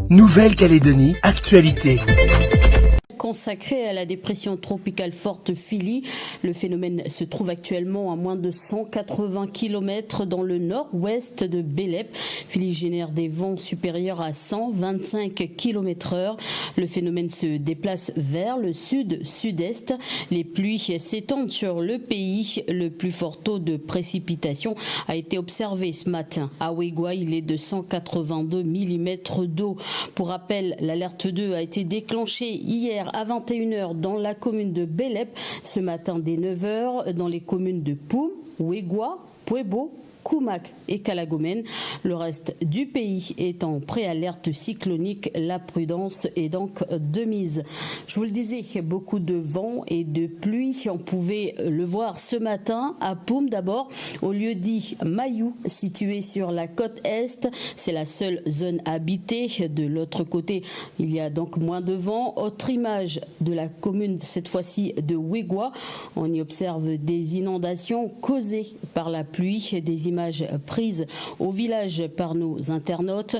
Nouvelle-Calédonie, actualité. Consacré à la dépression tropicale forte Philly. Le phénomène se trouve actuellement à moins de 180 km dans le nord-ouest de Belep. Philly génère des vents supérieurs à 125 km/h. Le phénomène se déplace vers le sud-sud-est. Les pluies s'étendent sur le pays. Le plus fort taux de précipitation a été observé ce matin. À Wegua, il est de 182 mm d'eau. Pour rappel, l'alerte 2 a été déclenchée hier à 21h dans la commune de Belep, ce matin dès 9h dans les communes de Poum, Wegua, Puebo, Koumak et Calagomène. Le reste du pays est en préalerte cyclonique. La prudence est donc de mise. Je vous le disais, beaucoup de vent et de pluie. On pouvait le voir ce matin à Poum d'abord, au lieu dit Mayou, situé sur la côte est. C'est la seule zone habitée. De l'autre côté, il y a donc moins de vent. Autre image de la commune, cette fois-ci de Wegua. On y observe des inondations causées par la pluie, des images prises au village par nos internautes.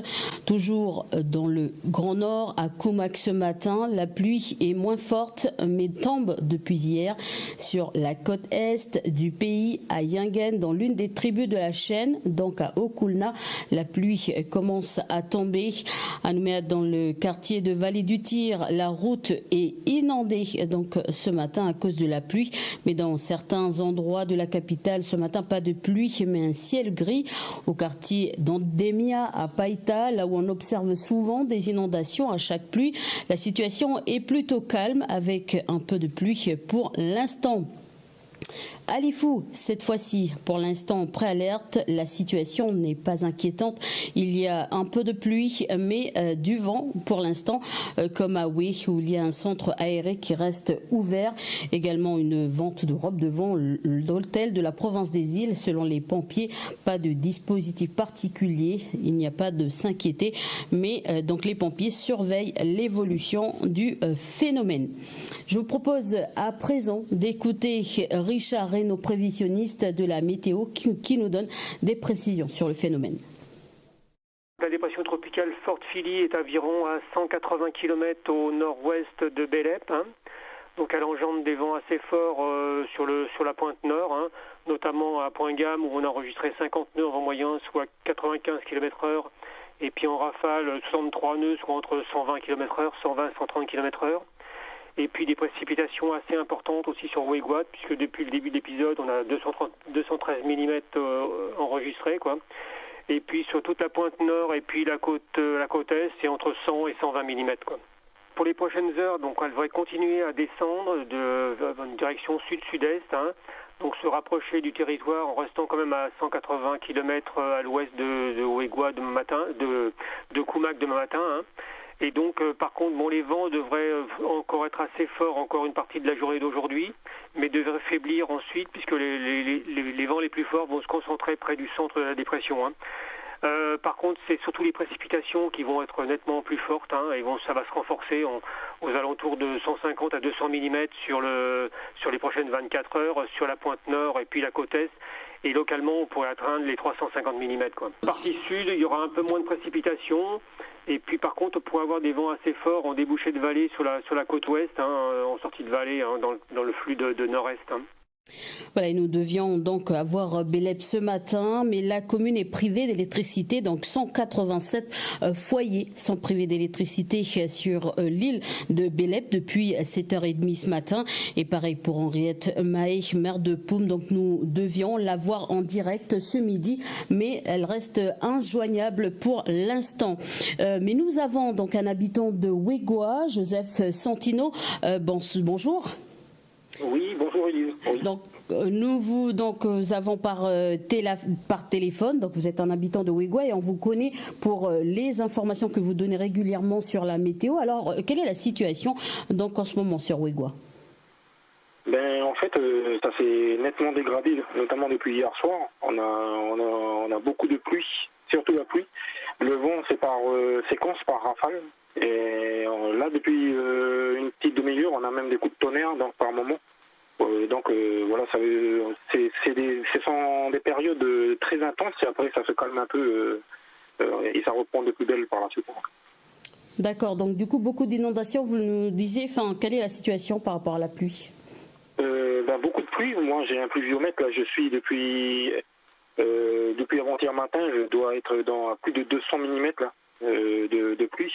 Toujours dans le Grand Nord, à Koumak ce matin, la pluie est moins forte mais tombe depuis hier sur la côte est du pays, à Yingen, dans l'une des tribus de la chaîne, donc à Okulna. La pluie commence à tomber. À Nouméa, dans le quartier de Vallée du Tir, la route est inondée donc ce matin à cause de la pluie, mais dans certains endroits de la capitale ce matin, pas de pluie mais un ciel gris. Au quartier d'Andemia à Païta, là où on observe souvent des inondations à chaque pluie, la situation est plutôt calme avec un peu de pluie pour l'instant. À Lifou, cette fois-ci, pour l'instant, préalerte, la situation n'est pas inquiétante. Il y a un peu de pluie, mais du vent pour l'instant, comme à Wé, où il y a un centre aéré qui reste ouvert. Également une vente de robes de vent, l'hôtel de la province des îles. Selon les pompiers, pas de dispositif particulier, il n'y a pas de s'inquiéter, mais donc les pompiers surveillent l'évolution du phénomène. Je vous propose à présent d'écouter Richard Reynaud, prévisionniste de la météo, qui nous donne des précisions sur le phénomène. La dépression tropicale forte Philly est environ à 180 km au nord-ouest de Belep. Donc elle engendre des vents assez forts sur la pointe nord, notamment à Point-Gamme où on a enregistré 50 nœuds en vent moyen, soit 95 km/h. Et puis en rafale, 63 nœuds, soit entre 120 km/h, 120-130 km/h. Et puis des précipitations assez importantes aussi sur Wegua, puisque depuis le début de l'épisode, on a 213 mm enregistrés, quoi. Et puis sur toute la pointe nord et puis la côte est, c'est entre 100 et 120 mm, quoi. Pour les prochaines heures, donc elle devrait continuer à descendre en direction sud-sud-est, donc se rapprocher du territoire en restant quand même à 180 km à l'ouest de Wegua demain matin, de Koumak demain matin. Et donc, par contre, les vents devraient encore être assez forts encore une partie de la journée d'aujourd'hui, mais devraient faiblir ensuite, puisque les vents les plus forts vont se concentrer près du centre de la dépression. Par contre, c'est surtout les précipitations qui vont être nettement plus fortes, et ça va se renforcer aux alentours de 150 à 200 mm sur les prochaines 24 heures, sur la pointe nord et puis la côte est. Et localement, on pourrait atteindre les 350 mm, quoi. Partie sud, il y aura un peu moins de précipitations. Et puis par contre, on pourrait avoir des vents assez forts en débouchée de vallée sur la côte ouest, en sortie de vallée, dans le flux de nord-est. Voilà, et nous devions donc avoir Belep ce matin, mais la commune est privée d'électricité, donc 187 foyers sont privés d'électricité sur l'île de Belep depuis 7h30 ce matin. Et pareil pour Henriette Mahé, maire de Poum, donc nous devions la voir en direct ce midi, mais elle reste injoignable pour l'instant. Mais nous avons donc un habitant de Wegua, Joseph Santino. Bonjour. Oui, bonjour Elise. Oui. Donc, nous avons par téléphone, donc vous êtes un habitant de Wegua et on vous connaît pour les informations que vous donnez régulièrement sur la météo. Alors, quelle est la situation donc en ce moment sur Wegua? En fait, ça s'est nettement dégradé, notamment depuis hier soir. On a beaucoup de pluie, surtout la pluie. Le vent, c'est par séquence, par rafale. Et là, depuis une petite demi-heure, on a même des coups de tonnerre, donc par moment. Voilà, ce sont des périodes très intenses et après ça se calme un peu et ça reprend de plus belle par la suite. D'accord, donc du coup beaucoup d'inondations, vous nous disiez, quelle est la situation par rapport à la pluie? Beaucoup de pluie. Moi j'ai un pluviomètre, là je suis depuis avant-hier matin, je dois être à plus de 200 mm là, de pluie.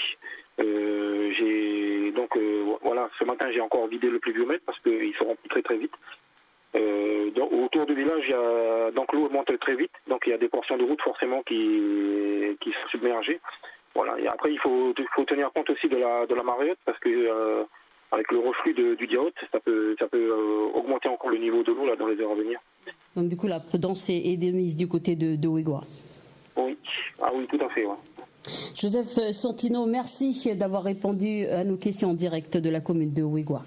Voilà, ce matin j'ai encore vidé le pluviomètre parce qu'il se remplit très très vite. Autour du village, l'eau monte très vite, donc il y a des portions de route forcément qui sont submergées. Voilà. Et après il faut tenir compte aussi de la marée haute parce que avec le reflux du Diaote, ça peut augmenter encore le niveau de l'eau là dans les heures à venir. Donc du coup la prudence est de mise du côté de Ouigoua. Oui, oui, tout à fait. Ouais. Joseph Santino, merci d'avoir répondu à nos questions en direct de la commune de Ouigoua.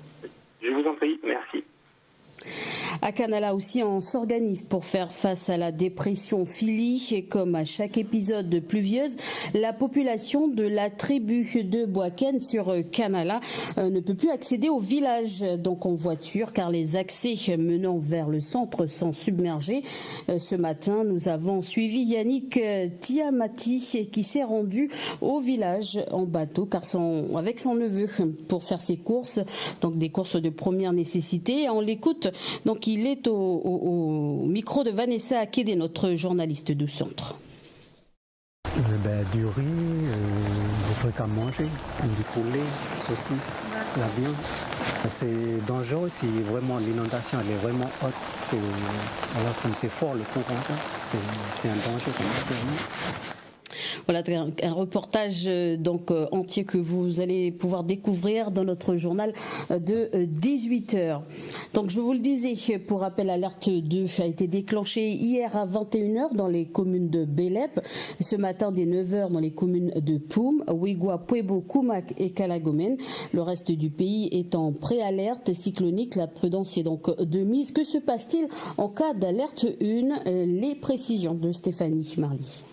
Je vous en prie, merci. À Canala aussi, on s'organise pour faire face à la dépression Philly. Et comme à chaque épisode de pluvieuse, la population de la tribu de Boaken sur Canala ne peut plus accéder au village, donc en voiture, car les accès menant vers le centre sont submergés. Ce matin, nous avons suivi Yannick Tiamati qui s'est rendu au village en bateau, avec son neveu pour faire ses courses, donc des courses de première nécessité. On l'écoute. Donc il est au micro de Vanessa Akédé, notre journaliste du centre. Du riz, des trucs à manger, du poulet, saucisses, la viande. C'est dangereux si vraiment l'inondation elle est vraiment haute. Alors comme c'est fort le courant, c'est un danger pour nous. Voilà un reportage donc entier que vous allez pouvoir découvrir dans notre journal de 18h. Donc je vous le disais, pour rappel, alerte 2 a été déclenchée hier à 21h dans les communes de Belep, ce matin dès 9h dans les communes de Poum, Ouigoua, Puebo, Koumak et Kalagomen. Le reste du pays est en préalerte cyclonique. La prudence est donc de mise. Que se passe-t-il en cas d'alerte 1? Les précisions de Stéphanie Marly.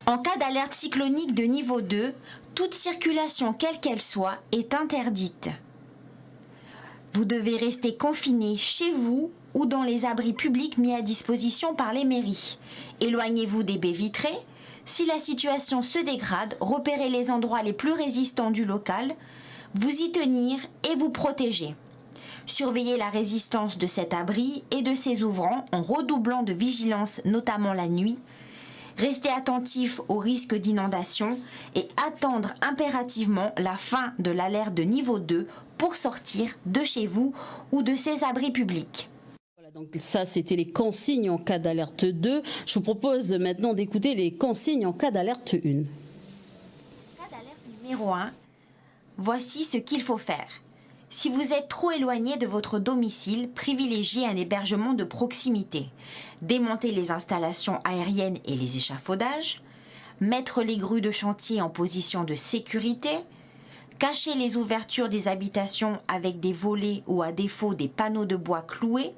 En cas d'alerte cyclonique de niveau 2, toute circulation, quelle qu'elle soit, est interdite. Vous devez rester confiné chez vous ou dans les abris publics mis à disposition par les mairies. Éloignez-vous des baies vitrées. Si la situation se dégrade, repérez les endroits les plus résistants du local, vous y tenir et vous protéger. Surveillez la résistance de cet abri et de ses ouvrants en redoublant de vigilance, notamment la nuit. Restez attentif au risque d'inondation et attendre impérativement la fin de l'alerte de niveau 2 pour sortir de chez vous ou de ces abris publics. Voilà, donc ça, c'était les consignes en cas d'alerte 2. Je vous propose maintenant d'écouter les consignes en cas d'alerte 1. En cas d'alerte numéro 1, voici ce qu'il faut faire. Si vous êtes trop éloigné de votre domicile, privilégiez un hébergement de proximité. Démonter les installations aériennes et les échafaudages. Mettre les grues de chantier en position de sécurité. Cacher les ouvertures des habitations avec des volets ou à défaut des panneaux de bois cloués.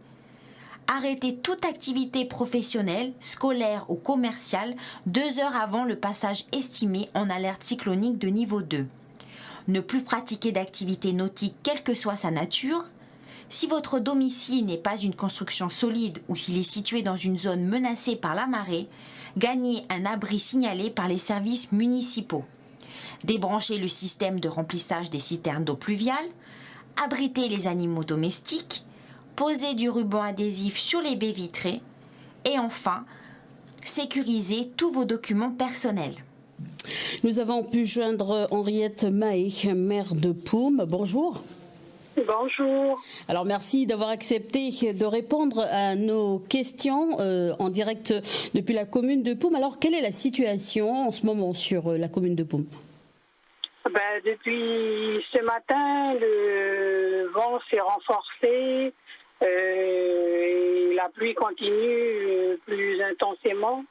Arrêter toute activité professionnelle, scolaire ou commerciale 2 heures avant le passage estimé en alerte cyclonique de niveau 2. Ne plus pratiquer d'activité nautique quelle que soit sa nature. Si votre domicile n'est pas une construction solide ou s'il est situé dans une zone menacée par la marée, gagnez un abri signalé par les services municipaux. Débranchez le système de remplissage des citernes d'eau pluviale. Abritez les animaux domestiques. Posez du ruban adhésif sur les baies vitrées. Et enfin, sécurisez tous vos documents personnels. Nous avons pu joindre Henriette Mahé, maire de Poum. Bonjour. Bonjour. Alors merci d'avoir accepté de répondre à nos questions en direct depuis la commune de Poum. Alors quelle est la situation en ce moment sur la commune de Poum? Depuis ce matin, le vent s'est renforcé et la pluie continue plus intensément.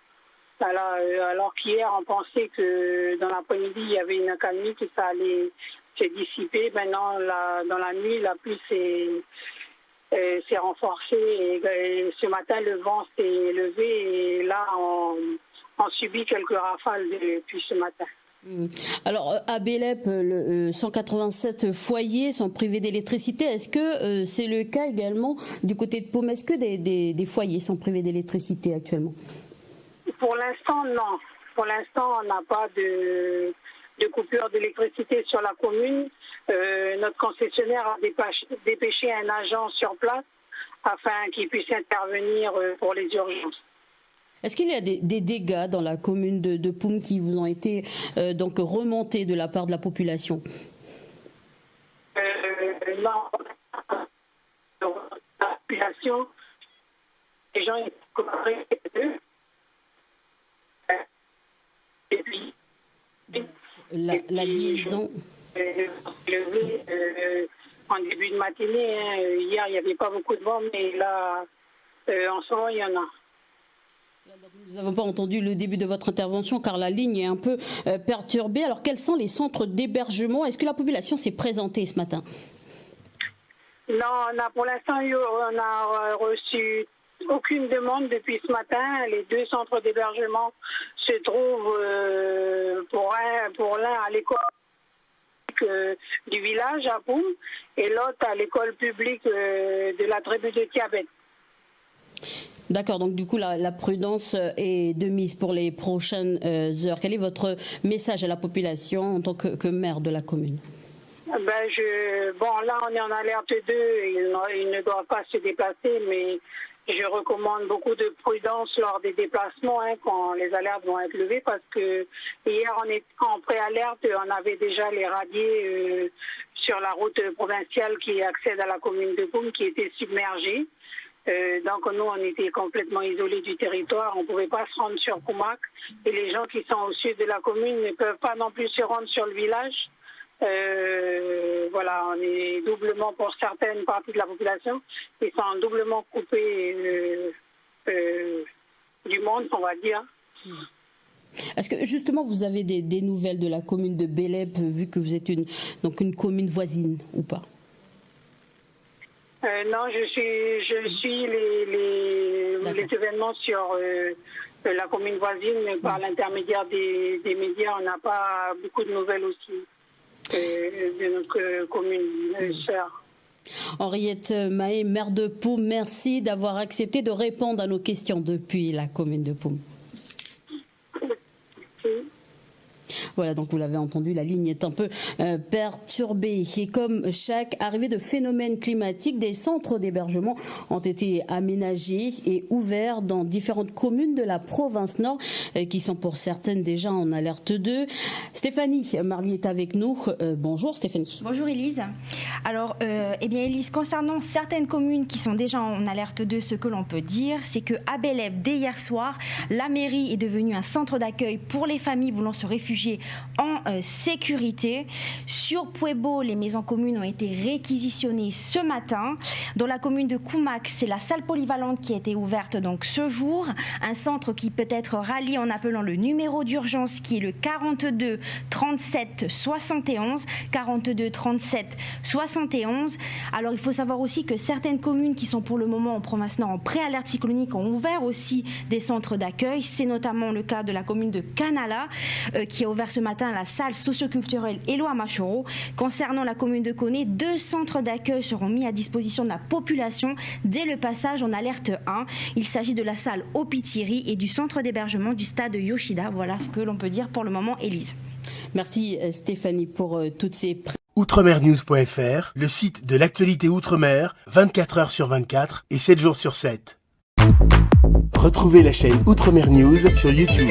Alors qu'hier, on pensait que dans l'après-midi, il y avait une accalmie, que ça allait se dissiper. Maintenant, dans la nuit, la pluie s'est renforcée. Et ce matin, le vent s'est levé. Et là, on subit quelques rafales depuis ce matin. Alors, à Belep, 187 foyers sont privés d'électricité. Est-ce que c'est le cas également du côté de Poum? Est-ce que des foyers sont privés d'électricité actuellement? Pour l'instant, non. pour l'instant, on n'a pas de coupure d'électricité sur la commune. Notre concessionnaire a dépêché un agent sur place afin qu'il puisse intervenir pour les urgences. Est-ce qu'il y a des dégâts dans la commune de Poum qui vous ont été donc remontés de la part de la population? Non, la population, les gens ils collaborent et puis la liaison. En début de matinée, hier il n'y avait pas beaucoup de vent, mais là en ce moment il y en a. Nous n'avons pas entendu le début de votre intervention car la ligne est un peu perturbée. Alors quels sont les centres d'hébergement? Est-ce que la population s'est présentée ce matin? Non, pour l'instant on n'a reçu aucune demande depuis ce matin. Les 2 centres d'hébergement se trouvent pour l'un à l'école du village à Poum et l'autre à l'école publique de la tribu de Tiabet. D'accord, donc du coup la prudence est de mise pour les prochaines heures. Quel est votre message à la population en tant que maire de la commune? Là on est en alerte 2, ils ne doivent pas se déplacer, mais je recommande beaucoup de prudence lors des déplacements quand les alertes vont être levées, parce que hier on est en pré-alerte, on avait déjà les radiers sur la route provinciale qui accède à la commune de Poum qui étaient submergés. Donc nous, on était complètement isolés du territoire, on ne pouvait pas se rendre sur Poumac et les gens qui sont au sud de la commune ne peuvent pas non plus se rendre sur le village. On est doublement, pour certaines parties de la population, ils sont doublement coupés du monde, on va dire. Est-ce que justement vous avez des nouvelles de la commune de Bélep, vu que vous êtes une commune voisine ou pas? Non, je suis les événements sur la commune voisine, mais par l'intermédiaire des médias, on n'a pas beaucoup de nouvelles aussi de notre commune sœur. Henriette Mahé, maire de Poum, merci d'avoir accepté de répondre à nos questions depuis la commune de Poum. Voilà, donc vous l'avez entendu, la ligne est un peu perturbée. Et comme chaque arrivée de phénomènes climatiques, des centres d'hébergement ont été aménagés et ouverts dans différentes communes de la province Nord, qui sont pour certaines déjà en alerte 2. Stéphanie Marly est avec nous. Bonjour Stéphanie. Bonjour Élise. Alors, Élise, concernant certaines communes qui sont déjà en alerte 2, ce que l'on peut dire, c'est qu'à Bélep, dès hier soir, la mairie est devenue un centre d'accueil pour les familles voulant se réfugier en sécurité. Sur Puebo, les maisons communes ont été réquisitionnées ce matin. Dans la commune de Koumak, c'est la salle polyvalente qui a été ouverte donc ce jour. Un centre qui peut être rallié en appelant le numéro d'urgence qui est le 42 37 71. 42 37 71. Alors il faut savoir aussi que certaines communes qui sont pour le moment en province Nord en pré-alerte cyclonique ont ouvert aussi des centres d'accueil. C'est notamment le cas de la commune de Kanala qui a ouvert ce matin la salle socioculturelle Éloi Machoro. Concernant la commune de Koné, 2 centres d'accueil seront mis à disposition de la population dès le passage en alerte 1. Il s'agit de la salle Opitiri et du centre d'hébergement du stade Yoshida. Voilà ce que l'on peut dire pour le moment, Élise. Merci Stéphanie pour toutes ces... Outremernews.fr, le site de l'actualité Outre-mer, 24 heures sur 24 et 7 jours sur 7. Retrouvez la chaîne Outremer News sur YouTube.